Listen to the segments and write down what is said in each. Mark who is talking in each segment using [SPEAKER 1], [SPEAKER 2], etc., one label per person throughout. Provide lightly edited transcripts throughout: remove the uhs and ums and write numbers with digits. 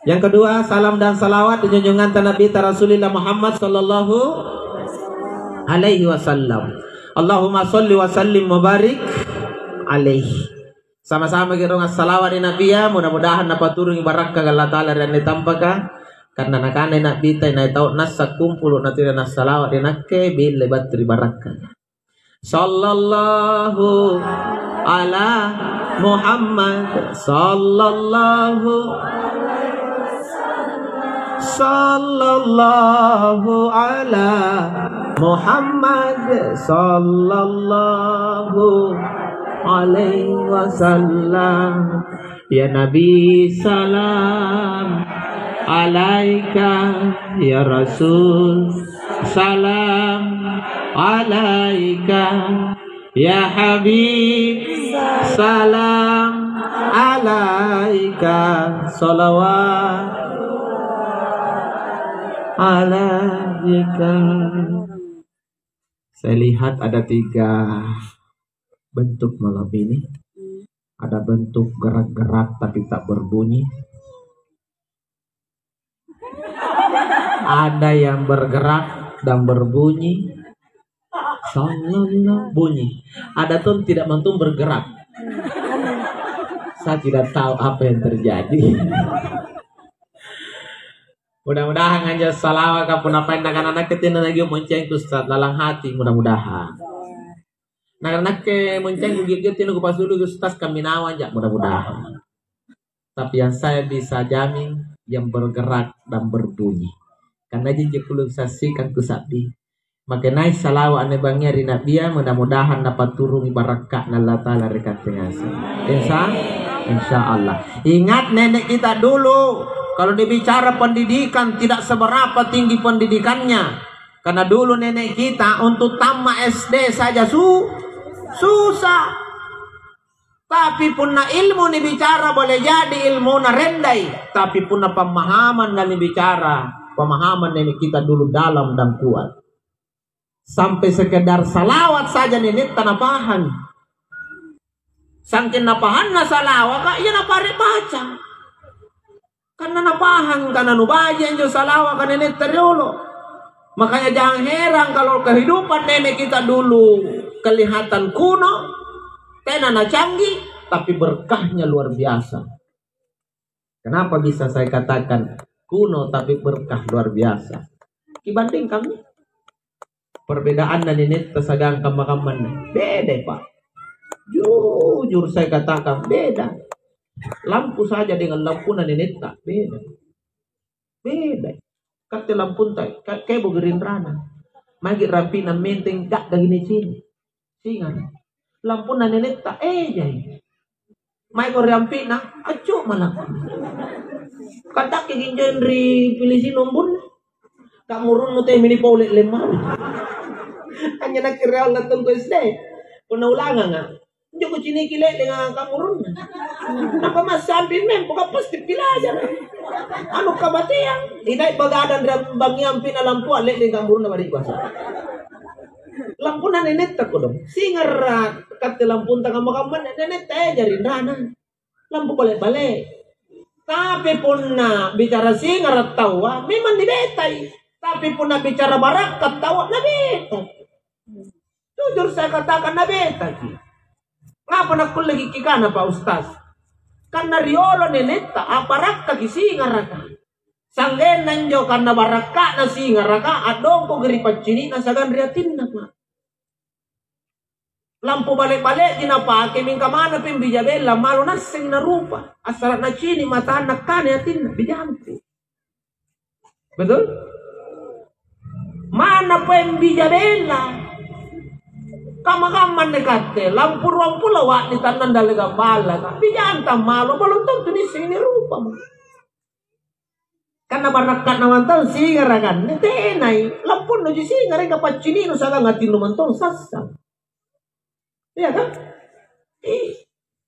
[SPEAKER 1] Yang kedua, salam dan salawat junjungan Nabi Rasulullah Muhammad sallallahu alaihi wasallam. Allahumma sholli wa sallim mubarik alaihi. Sama-sama kita ngas salawat di Nabi ya, mudah-mudahan dapat turun barakah Allah Ta'ala dan ditampakkan. Karena nakane Nabi tay na tahu nasa kumpul nanti dan salawat di nakke bil lebat barakah. Sallallahu ala Muhammad sallallahu ala Muhammad sallallahu alaihi wasallam. Ya Nabi salam alaika, ya Rasul salam alaika, ya Habib salam alaika, salawat alaika. Saya lihat ada 3 bentuk malam ini. Ada bentuk gerak-gerak tapi tak berbunyi. Ada yang bergerak dan berbunyi. Sallallahu bunyi. Ada tuh tidak mantum bergerak. Saya tidak tahu apa yang terjadi. Mudah-mudahan aja salawat kapun apa yang anak-anak ketina lagi monceng tu Ustaz dalam hati mudah-mudahan. Anak-anak ke monceng gigit tinu pas dulu Ustaz kami nawan ya mudah-mudahan. Tapi yang saya bisa jamin yang bergerak dan berbunyi. Karena jinjik kulung saksikan ku sabi. Makanya salawat ane bangnya di Nabiya mudah-mudahan dapat turun barakah Allah Ta'ala rekat dengan insya Allah. Ingat nenek kita dulu. Kalau dibicara pendidikan tidak seberapa tinggi pendidikannya. Karena dulu nenek kita untuk tamat SD saja susah. Tapi punna ilmu ni bicara boleh jadi ilmu na rendai. Tapi punna pemahaman dan bicara. Pemahaman nenek kita dulu dalam dan kuat. Sampai sekedar salawat saja nenek tanah pahan. Sangkin napahan na salawat kak iya napare baca. Karena napahan karena nubaja jo salawat kan nenek teriolo. Makanya jangan heran kalau kehidupan nenek kita dulu kelihatan kuno, tenana canggih, tapi berkahnya luar biasa. Kenapa bisa saya katakan kuno tapi berkah luar biasa? Dibanding kami, perbedaan dan ini tersagang kamar-kamar beda Pak. Jujur saya katakan beda. Lampu saja dengan lampu dan ini tak beda. Kata lampu tak kayak bugerin rana. Magi rapi na menteng gak gini sini. Singan. Lampu na nenek tak jay. Mai ko rampi na acu malah. Kata kiginjoin ri pilih si nombun. Kamurun mo tayo mini paulit lemah. Hanya nak kira Allah tunggu SD. Penaulangan nga. Joko cinikile dengan kamurun. Apa mas sampin mem buka pasti pilajar. Anu kabatiang. Inay bagadan ram bangyam pinalampu alek dengan kamurun na bari kuasa. Lampu na nenet ko dong. Singar kat lampu tanga makaman nenet jarin rana. Lampu balik-balik. Tapi pun na bicara singar tawa memang dibetay. Tapi pun na bicara barakat tawa na betay. Jujur saya katakan na betay. Ngapa nak lagi kikana Pak Ustaz? Karena riolo neneta aparak kaki singar ka. Sanggen nanjo karena baraka na singar ka adong ko geri pacini na sagan riatin na pa. Lampu balik-balik dinapake min kamana pim bijabella malo nasing na rupa. Asarat na chini mata anak kane atin na bijampu. Betul? Mana pa yung bijabella? Kamakaman nekate, lampu ruang pulawat ni tanan dalaga bala. Bijanta malo, balong tentu ni sini rupa. Karena barakat namantan singaragan. Tenay, lampu no di singaray kapag chinino sa langatin lumantong sasa. Iya kan?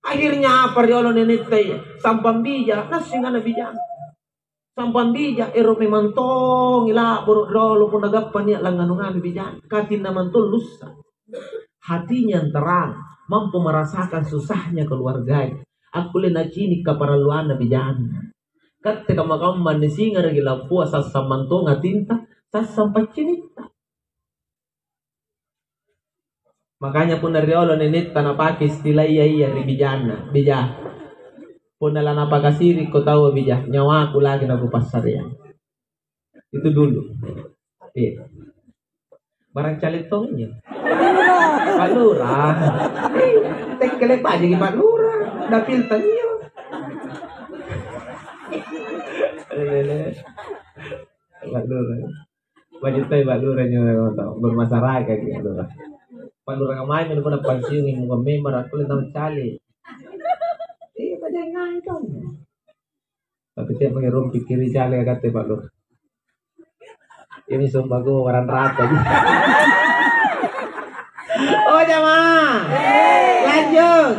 [SPEAKER 1] Akhirnya apa riolo nenetay sampambija, nasinga na bijang. Sampambija, ero memantong ila buruk rolo pun nagapan niya lang anungan bijang. Katin naman to lusa. Hatinya terang, mampu merasakan susahnya keluarganya. Aku lena cini kaparaluan bijang. Katte kamakaman ni singar gila pua sasamanto ngatinta sasampacinita. Makanya pun dari Allah nenit tanah pakis istilah iya ribijana bija. Pun dalam apa kasiri kau tahu bija nyawa aku lagi nak pasar ya. Itu dulu. Iya. Barang calitongnya. Pak Lurah. Tek kelep aja Pak Lurah. Dapil tanya. Pak Lurah. Wajib tahu Pak Lurah nyo bermasyarakat gitu lah. Pak Lurah kemarin itu pernah pensiun yang muka member aku lentang cali. Pada ngai kan. Tapi tiap pakai rompi kiri cali kata Pak Lurah. Ini sumpah gue waran rata. Oh jamaah. Lanjut.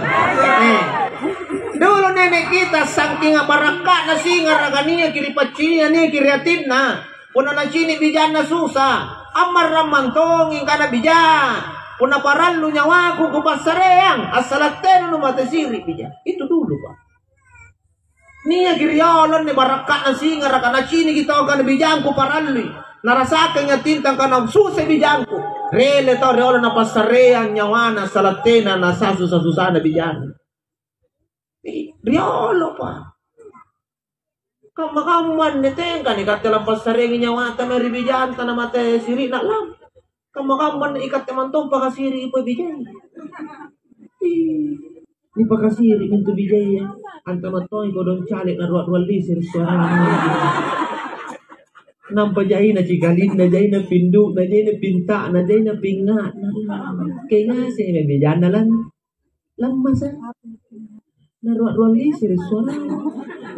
[SPEAKER 1] Dulu nenek kita saking baraka na singar agania kiri pacinya nih kiri atimna. Puna na sini bijana susah. Amar ramantong ing kana bija. Puna parallu nyawaku ku pasareang asalaten nu mate siri bija. Itu dulu Pak. Nia kiri olon ni baraka na singar kana sini kita kana bijang ku parallu. Narasakan nga tintang kanang susay bijangko. Rele to reolo na pasarean nyawana salatena na sasu-sasusana na bijang. Riolo pa. Kamakaman ni tengka ni katilang pasarean nyawata may ribijan ta na mate siri na lang. Kamakaman ni ikat naman tong pakasiri ipo bijay. Ni pakasiri minto bijay ya. Anta matong ikodong chalik na ruat-ruat lisir suara nampak jahit na cikalin na jahit na pinduk na jahit na pinta na jahit na pingat kaya nga siya may bijan na lang masa na ruat-ruat lisir suara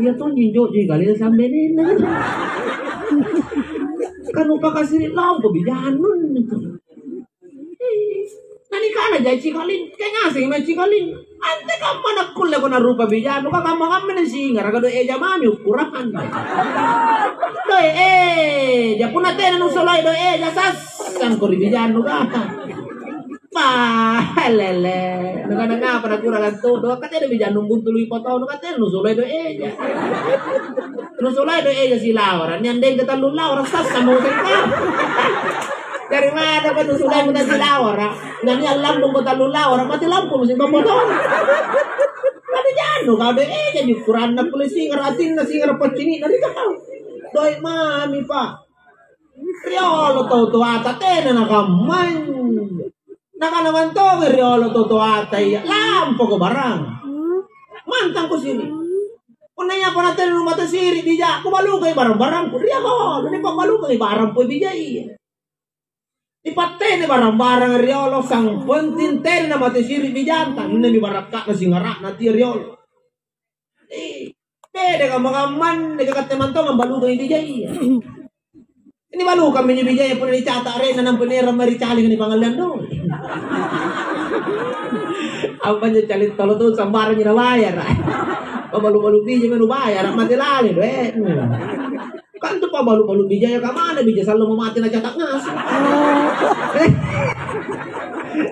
[SPEAKER 1] iya to ninjok cikalin sampai nila kan upah kasih lang ko bijan nun nani ka na jahit cikalin kaya nga siya may cikalin ante ka manakul ko na rupa bijan ka kamang na singar ka do eja mami ukurahan doy japun natin anong sulay doy jasas ko ribijan ka lele nga pada kurang to do katene bijan numbun tuluy potong katene no sulay doy no sulay doy si lawaran nyandeng ketalun lawaran sas mo ka dari mana pa sulay mo na si lawara nani alam dong ketalun lawaran mati lampu musin potong tapi jano ka doy jadi kurang na polisi ngaratin na singar pacini na kau doy mami pa riolo to ata tena nakaman nakanaman to riolo to ata lampo ko barang mantang ko sini punanya pa natin rumah ta siri bija ko balugay barang-barang ko riolo ni pa balugay barang po bija ipatene barang-barang riolo sang pentinten na mati siri bija tan ni baraka na singara na ti riolo Pede ka mga man, nagkakateman to, mambalugay ni Bijay. Ini balu kami ni Bijay, pun ni Chata rin na ng panera maricali ni pangalan doon. Ang panyo chalit talo doon, sambaran niya na bayar. Pabalu-balu Bijay, manubayar, matilali, kanto pa balu-balu Bijay, ka mana Bijay, selalu mamati na catak ngas.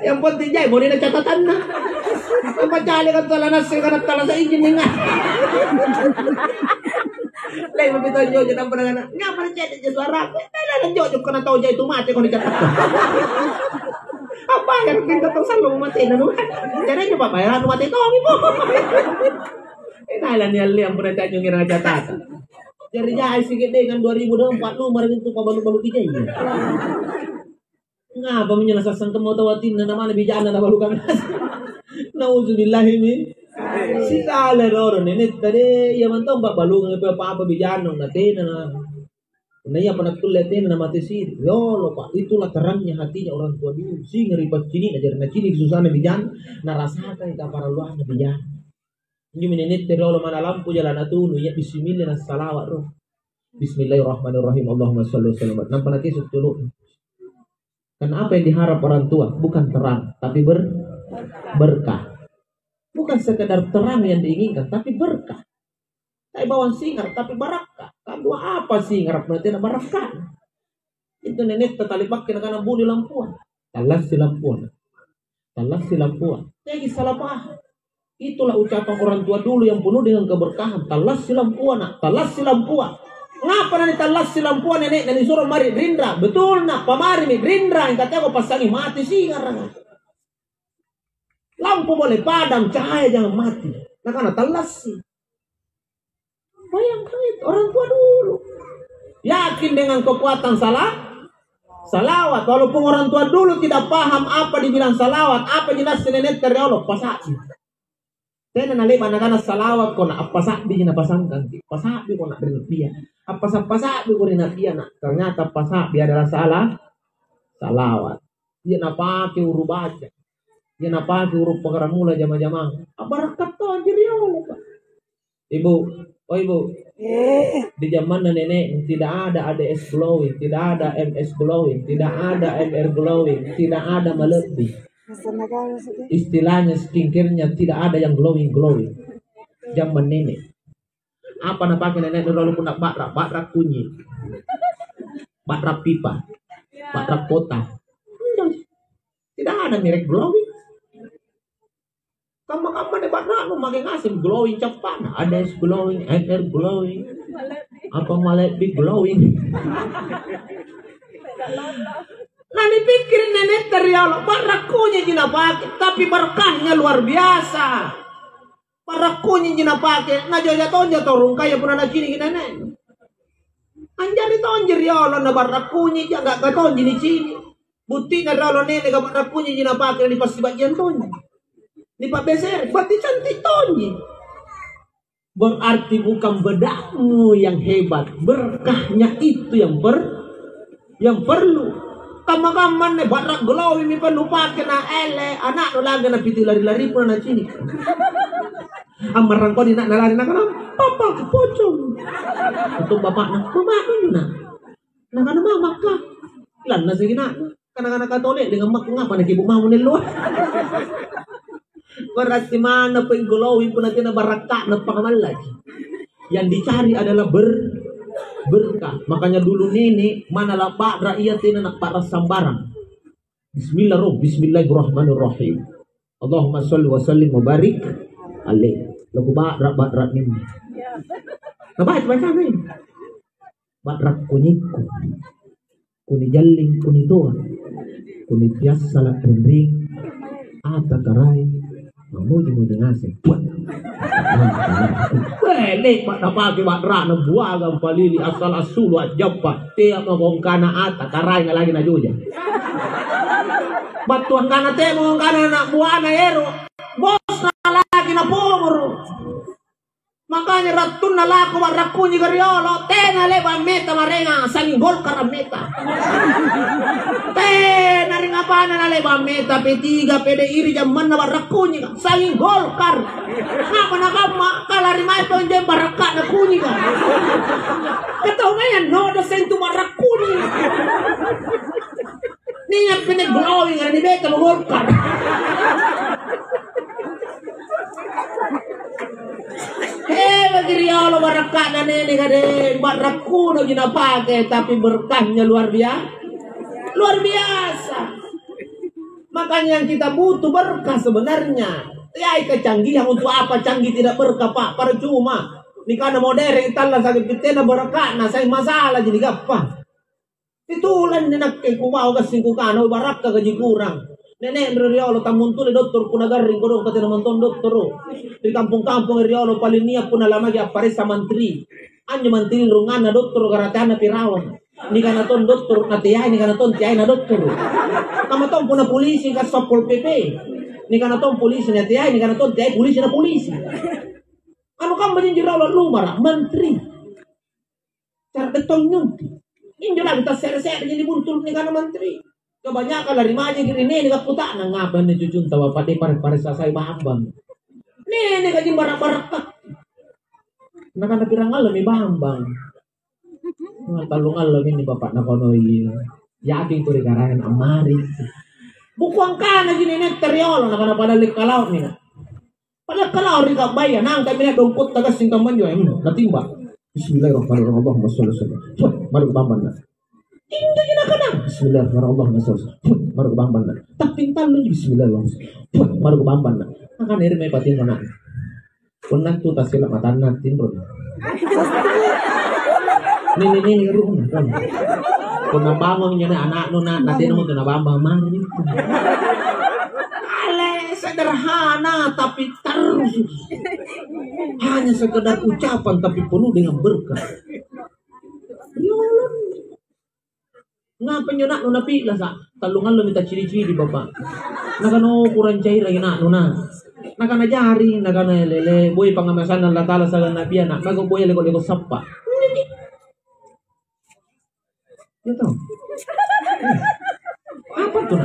[SPEAKER 1] Yang penting Jay, boleh na catatan na. Pagpacali ka tala nasil ka nagtala sa engine nga. Lain mabito ang Jojo ng pananganan. Nga pala Jay, Jay suara. Kaya lang Jojo ka na tao Jay, tumati ko ni catat ko. Ang bayar, kita itong salo mamati na naman. Diyan nyo pa, bayaran mamati ito, kami po. Kailan niya liang puna dyan yung ginagatan. Jadi Jay, sige dengan 2024 nomor itu pabalu-balu Bijay. Nga ba mo niya nasasang kamotawatin na naman nabijaan na nabalukan nauzubillahi min si kala roro nenet tadi yaman tong babalukan pa pabijaan nung natin na naya panagtulatin na mati si yolo pak itulah terangnya hatinya orang tua dulu si ngeripat sini ajar na sini susah nabijan narasakan ka para luah nabijan ini nenet terolo mana lampu jalan atunu ya bismillah nas salawat roh bismillahirrahmanirrahim Allahumma shalli wa sallim nampak nanti setuluk. Karena apa yang diharap orang tua bukan terang, tapi berkah. Bukan sekedar terang yang diinginkan, tapi berkah. Kayak bawang singar, tapi barakah. Kalau apa singar berarti ada barakah. Itu nenek tertalipak kena kana budi lampuan. Talas si lampuan. Jadi salah paham. Itulah ucapan orang tua dulu yang penuh dengan keberkahan. Talas silampua nak, talas silampua. Ngapa nanti talas silampua nenek dan disuruh mari Gerindra? Betul nak, pamari nih Gerindra yang katanya kau pasangi mati sih ngarang. Lampu boleh padam, cahaya jangan mati. Nah karena talas sih. Bayangkan itu orang tua dulu. Yakin dengan kekuatan salawat. Walaupun orang tua dulu tidak paham apa dibilang salawat, apa jelas nenek dari Allah pasang. Saya nalip anak-anak salawat kau nak apa sabi na pasangkan, apa sabi kau nak berlebihan, apa sabi kau nak dia nak. Ternyata apa sabi adalah salawat. Dia nak pakai huruf baca, dia nak pakai huruf pengeramula jama-jama. Apa rakat tu anjir ya Allah. Ibu, di zaman nenek tidak ada ADS glowing, tidak ada MS glowing, tidak ada MR glowing, tidak ada melebih. Istilahnya skincare-nya tidak ada yang glowing. Zaman nenek. Apa nak pakai nenek dulu pun nak bakrak kunyit. Bakrak pipa. Bakrak kota. Tidak ada merek glowing. Kamu debat nak makin asim glowing cepat. Ada glowing, air glowing. Apa lebih glowing. Nah dipikir nenek teriak, barakunya jina pakai, tapi berkahnya luar biasa. Barakunya jina pakai, nah jatuh turun kaya pun ada cini nenek. Anjar itu anjir ya Allah, na barakunya jangan gak tahu jini cini. Buktinya kalau nenek gak barakunya jina pakai di pasti bagian tonya. Di pak beser, berarti cantik tonya. Berarti bukan bedakmu yang hebat, berkahnya itu yang perlu. Kama-kama ne barak glowing mi pelupa kena ele anak lo lagi na piti lari-lari pun na sini. Amarang ko nak nalari na kana papa pocong. Untuk bapak na na. Nakana mama ka. Lan na sige na. Kana Katolik dengan mak ngapa na ibu mau ni luar. Berarti mana pun glowing pun natin na baraka na pangamal lagi. Yang dicari adalah berkah. Makanya dulu nenek mana lapak rakyat ini nak paras sambarang. Bismillahirrahmanirrahim. Allahumma sholli wa sallim wa barik alaih. Lagu bakrak ini. Apa itu baca ni? Bakrak kuniku, kuni jalling, kuni toa, kuni biasa salat pembring, ata karai, mamuji ngasih. Nek mak napake bakra na buagang palili asal asulu at jampa tiap mong kana ata karay nga lagi na juja. Batuan kana te mong kana na buana ero. Bos na lagi na pomoro. Makanya ratun na lako barakunyi gariolo tena leba meta marenga sanging gol karameta. Tena ring apa na leba meta P3 PDI zaman na barakunyi sanging gol kar. Ngapa na kama kalari mai tonje baraka na kunyi ka. Kataw ngayon no do sentu barakunyi. Niya pinag-glowing ni beta mo gol kar. Bagiriolo baraka na nenek kade barakuno ginapake tapi berkahnya luar biasa. Makanya yang kita butuh berkah sebenarnya. Ya kecanggihan untuk apa canggih tidak berkah pak percuma. Ni kana modern itala sakit pitena berkah na say masalah jadi gampang. Itulan nenak ke kumau kasing kukano baraka gaji kurang. Nenek Riolo tamuntuli doktor punagaring ko kati naman ton doktor. Di kampung-kampung Riolo palinia punalamagi aparesa mantri. Anyo mantri rungan na doktor karatana pirawan. Ni kana ton doktor na tiyay, ni kana ton tiyay na doktor. Kamaton puna polisi ka Sapol PP. Ni kana ton polisi na tiyay, ni kana ton tiyay polisi na polisi. Ano kang manin Riolo lumara mantri. Cara betong nyunti. Injo lang ta ser-ser jadi buntul ni kana mantri. Kebanyakan dari maji gini nih putak nang ngapain nih cucun tawa pati pare sasai bambang. Nih kaji barak-barak. Nak ada pirang alam ni bambang. Talung alam ini bapak nak kono iya. Yakin ko dikarayan amari. Bukuang kana gini nih teriolo nak ada pada kalau nih. Pada kalau rika bayar nang kami nak dompot tagas singkam manjo natimba. Bismillahirrahmanirrahim. Allahumma sholli alaihi. Baru bambang nak. Indo jina kana. Bismillahirrahmanirrahim. Baru bambang nak. Tak pintal lu bismillahirrahmanirrahim. Baru bambang nak. Akan iri may patin mana. Kunang tu tasila matan natin bro. Nini rumah kan. Kung nabamang niya na anak no na natin mo to nabamang man. Ale sederhana tapi terus. Hanya sekedar ucapan tapi penuh dengan berkah. Yolong. Ngapa nyo na no napila sa talungan lo minta ciri-ciri bapak. Nakano kurang cair lagi na no na. Nakanajari, nakanalele, boy pangamasan ng latala sa nabiya na, magaboy lego-lego sapa. Ito. Apa tuh?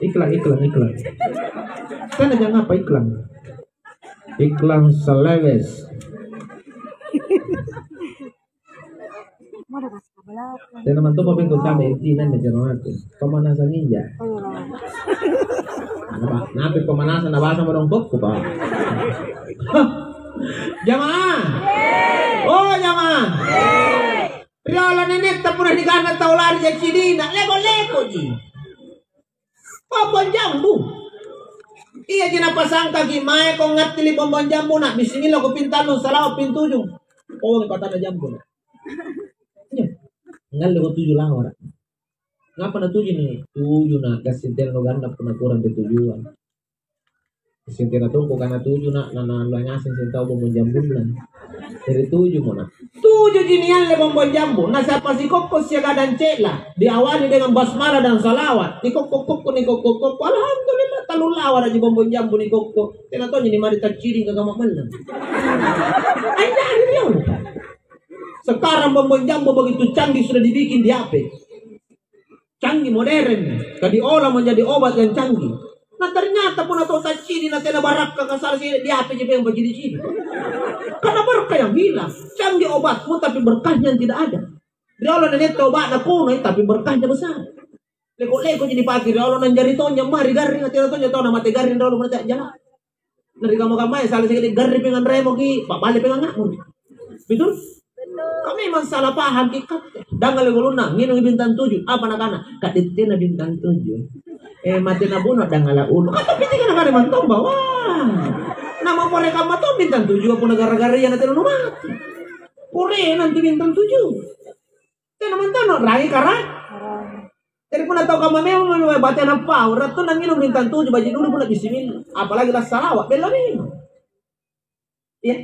[SPEAKER 1] Iklan. Kan aja ngapa iklan? Iklan Selewes. Dan naman to papel kami itinan na dyan natin. Pamanasan ninja. Ano ba? Napit pamanasan, nabasa mo ng book ko ba? Jamaah! Oh, jamaah! Riola nenek tak pernah diganat taulari jadi Cina. Lego-lego ji. Pompon jambu. Iya jina pasang kaki mae kong ngatili pompon jambu nak. Bismillah ko pintalon salaw pintuju. Oh, patana jambu nak. Ngal ko tujuh lang orang. Ngapa na tujuh nih? Tujuh na kasintir no ganda puna kurang de tujuan. Kasintir na tungko kana tujuh na nananya sentau bombon jambu lan. Dari tujuh mana? Tujuh jinian le bombon jambu. Nah siapa si kokos siaga dan cela diawali dengan basmala dan salawat. Ni kokok ni kokok. Alhamdulillah talulawa aja bombon jambu ni kokok. Tena to ni mari taciri kagama malam. Ay dari dia. Sekarang bombon jambu begitu canggih sudah dibikin di HP. Canggih modern. Diolah menjadi obat yang canggih. Nah ternyata pun atau taciri nanti ada barak ke kasar sini di HP juga yang begini sini. Karena berkah yang hilang. Canggih obatmu tapi berkahnya yang tidak ada. Diolah nenek obat nak kuno tapi berkahnya besar. Leko-leko jadi pagi diolah nanjari tonya mari garing nanti tonya tahu nama garing diolah menjadi jalan. Dari kamu-kamu salah sekali garing pengen remo ki, pak balik pengen ngakun. Betul? Kami memang salah paham ikat. Dangal guluna nginung bintang 7. Apa nakana? Kadite na bintang 7. Mati na buno dangala ulo. Atau piti ka na mantong ba? Wah. Nama mereka mato bintang 7 apa negara-negara yang nanti mati. Korea nanti bintang 7. Tena mantano lagi karena jadi pun tahu kamu memang baca apa? Ratu nang nginung bintang 7 baju dulu pun bismillah. Apalagi lah salawat bela minum. Ya.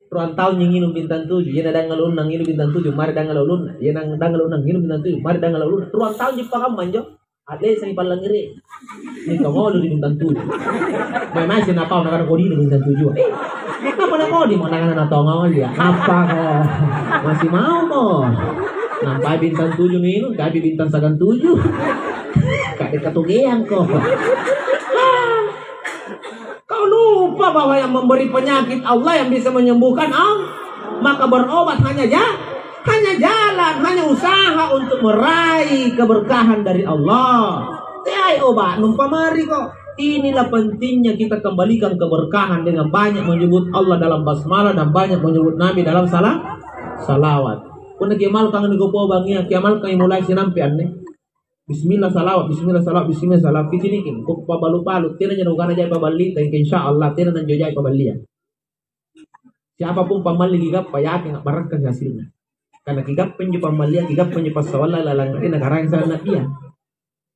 [SPEAKER 1] Ruang tahun yang nginum bintang 7, ya nang ngalun nang nginum bintang 7, mari dang ngalun, ya nang ngalun nang nginum bintang 7, mari dang ngalun. Ruang tahun di pakam manjo, ada sang palang ngiri. Ni kamu lu di bintang 7. Mai sinapa nak kodi di bintang 7. Apa nak kodi mau nang nang tongol dia? Apa kok? Masih mau kok? Nampai bintang 7 nginum, gabi bintang sagan 7. Kak dekat tugeang kok. Kau lupa bahwa yang memberi penyakit Allah yang bisa menyembuhkan maka berobat hanya jalan, hanya usaha untuk meraih keberkahan dari Allah. Tiai obat numpa mari kok. Inilah pentingnya kita kembalikan keberkahan dengan banyak menyebut Allah dalam basmalah dan banyak menyebut Nabi dalam salawat. Kung nagimal kang nigupo bangiya, kiamal kang mulai sinampi aneh. Bismillah salawat, bismillah salawat, bismillah salawat. Kicinikin, kung pabalu-palu, tira niya nukana jay pabalita, insyaallah, tira nan jay pabalian. Siapapun pamali gigap, payakin, barakan hasilnya. Karena gigap penyo pamalia, gigap penyo pasawala, lalangkain, nakarang sa nabiya.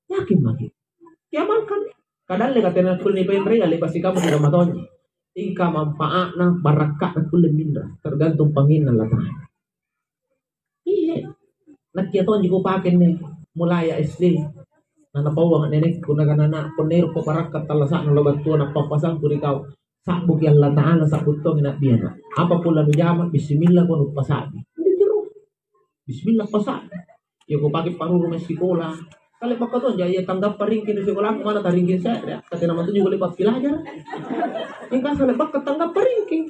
[SPEAKER 1] Yakin makin. Kiamalkan. Kadang le katena kul ni pemre, alipasi kamu di Ramadan. Ika manfaat na barakat na kulim mindra. Tergantung panginan latahan. Iya. Nakiaton juga pakai nih. Mulai SD na napawang nenek kuna kanana ponero ko barakat talasak na lobat tuwa na papasang kuri kau sabuk yang Allah Ta'ala sabuk to ginabiyana apa pula nu jamak bismillah ko nagpasabi bismillah pasabi yo ko pakai paru rumah sekolah kali pakaton jaya tanggap paringkin di sekolah mana taringkin saya kata nama tu juga lebat pelajar ingkang sa lebat tanggap paringkin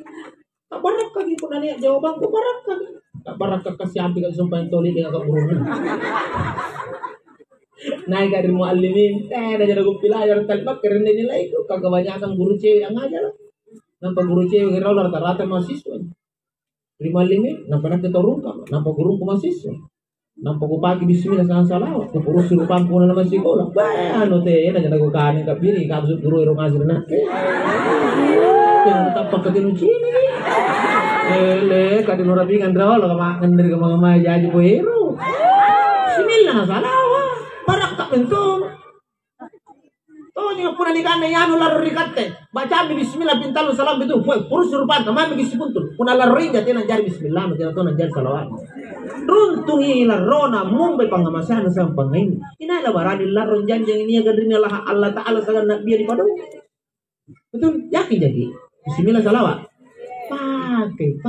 [SPEAKER 1] tak barakah gitu nanya jawaban ko barakah tak barakah kasih ambil sumpah toli dengan keburukan. Naik dari muallimin, ada jadi guru pelajar talbak keren nilai itu kebanyakan guru cewek yang ajar. Nampak guru cewek kira rata-rata mahasiswa. Di muallimin, nampak kita turun nampak guru mahasiswa. Nampak ko pagi bismillah sa salawat. Kapuro sirupan ko na naman siguro. Ba, ano te, na dyan ako kanin kapiri, kapsut guru irong asir na. Yang tapak katino chini. Katino rabi kan raw, kamakan dari mga mayaji po hero. Bismillah na salawat. Parak tak pentong. Oh, yang puna ni kana yano laro rikate. Baca mi bismillah pintalu salam betul. Puro sirupan tamam mi gisipuntul. Puna laro rinja tena jari bismillah, tena to jari salawat. Runtungi larona mumbai pangamasana sampang ini. Ina barani laron janjang ini agar dirinya Allah Ta'ala sangat nak biar di padu. Betul? Yakin jadi. Bismillah salawat. Pakai.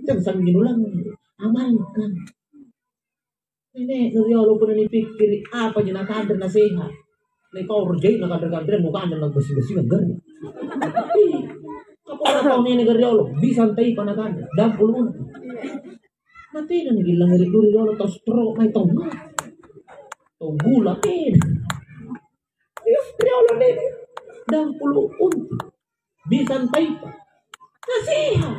[SPEAKER 1] Jangan sambil ulang. Amalkan. Nenek Nuriolo pun ini pikir apa jenak kader nasihat. Nek kau rejai nak kader muka anda nak bersih-bersih agar. Apa orang tahu ni Nuriolo bisa santai panakan. Dah puluhan. Nanti na nagilang dari dulu dulu tau stroke may tau na tau gula Riolo nene dan puluh unti bisan taipa nasihat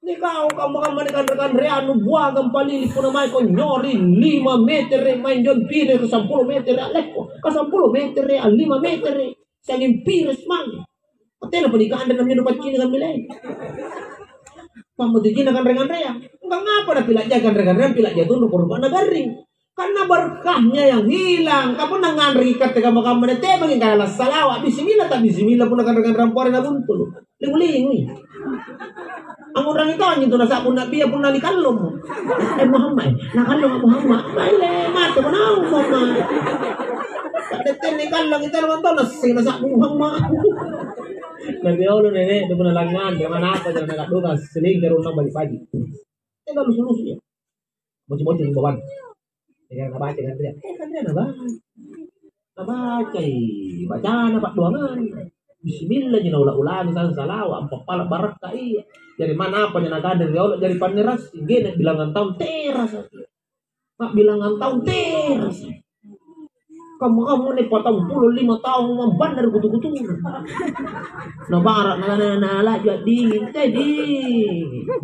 [SPEAKER 1] ni kau kamu rekan-rekan reanu buagang palili pun namanya ko nyori 5 meter main jon pire ke 10 meter aleko ke 10 meter 5 meter sangin pires mang patela pernikahan dan namanya dapat kini kan milay pamudijin akan rengan-rengan. Enggak ngapa dah pilak jagan rengan-rengan pilak jatuh untuk korban garing. Karena berkahnya yang hilang. Kamu nangan rikat ke kamu nete bangin kana salawat bismillah tak bismillah pun akan rengan rampore na buntul. Linguling. Ang orang itu anjing tu nasa pun nak biar pun nali kalom. Muhammad, nak kalom Muhammad. Baile mate manau Muhammad. Tak deten ni kalong kita naman to nasa Muhammad. Nabi Allah nenek itu pernah langan dengan apa jangan nak doa seling ke rumah balik pagi. Kita lulus ya. Bocil-bocil bawan. Jangan baca kan dia. Kan dia baca. Baca nak doangan. Bismillah jina ulah-ulah misalnya salawat empat pala barakah iya. Dari mana apa yang ada dari Allah dari paneras gene bilangan tahun teras. Pak bilangan tahun teras. Kamu ni potong 15 tahun membandar kutu-kutu. No barak na lagi dingin tadi.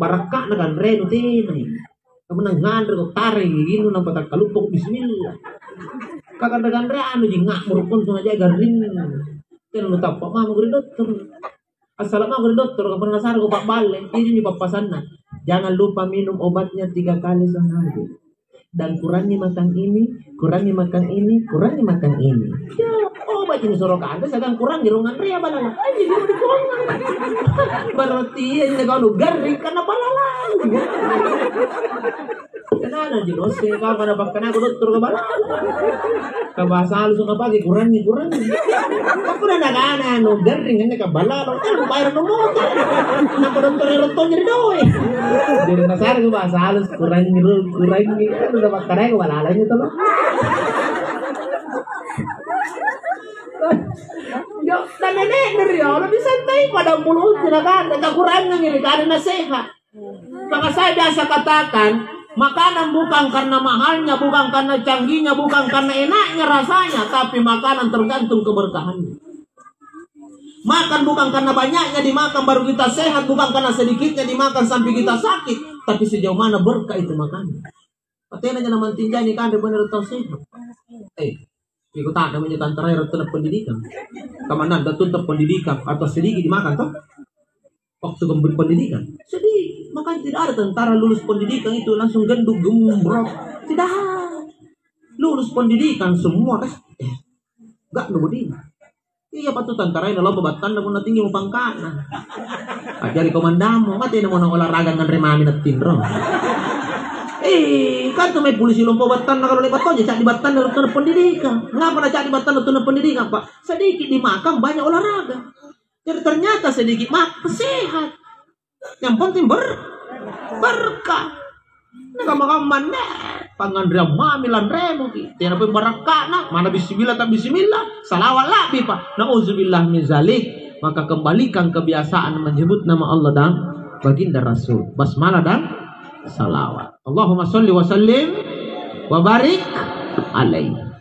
[SPEAKER 1] Barakak na kan reno tadi. Kamu nangan ko taring gino nang patak kalupok bismillah. Kakak-kakak anu jingak murupun sengaja garing. Kena lu tapak mah gede dokter. Assalamualaikum dokter, kapan ngasar ko pak balik. Ini papasan na. Jangan lupa minum obatnya 3 kali sehari. Dan kurangi makan ini, kurangi makan ini, kurangi makan ini. Ya, obat ini sorokan, sedang kurang di ruangan ria balala. Aja dia udah kurang. Berarti ini kalau garing karena balala. Kenapa jelos sih kalau kada pakai aku dokter ke balala. Kabasa halus nggak pakai kurangi. Aku udah nagana no garing ini ke balala. Aku bayar nomor. Nak dokter eroton jadi doy. Jadi nasar ke bahasa halus kurangi. Udah pakai aku balalanya tuh loh. Yo, dan nenek dari Allah bisa santai pada mulut silakan. Tak kurang ini karena nasihat. Maka saya biasa katakan, makanan bukan karena mahalnya, bukan karena canggihnya, bukan karena enaknya rasanya, tapi makanan tergantung keberkahannya. Makan bukan karena banyaknya dimakan baru kita sehat, bukan karena sedikitnya dimakan sampai kita sakit, tapi sejauh mana berkah itu makannya. Katanya nama tinjau ini kan benar tahu sehat. Ikut tak namanya tantara ratusan pendidikan. Kemana tutup pendidikan atau sedikit dimakan toh? Waktu memberi pendidikan sedih, makanya tidak ada tentara lulus pendidikan itu langsung gendut gembrot. Tidak, lulus pendidikan semua kan? Gak nubudin. Iya patut tentara ini lo pebatan namun tinggi mau pangkat. Ajari komandamu, mati mau olahraga dengan remami natin ro. Kan tuh may polisi lompo batan na kalau lebat aja cak di batan na lutun pendidikan. Ngapa na cak di batan lutun pendidikan pak? Sedikit dimakan banyak olahraga. Jadi ternyata sedikit makan sehat. Yang penting berkah. Kamakaman pangandria mamilan remo ki. Tiada pun berkah nah. Mana bismillah tak bismillah. Salawat lah pipa. Nauzubillah min zalik. Maka kembalikan kebiasaan menyebut nama Allah dan baginda Rasul. Basmalah dan salawat. Allahumma sholli wa sallim wa barik alaihi.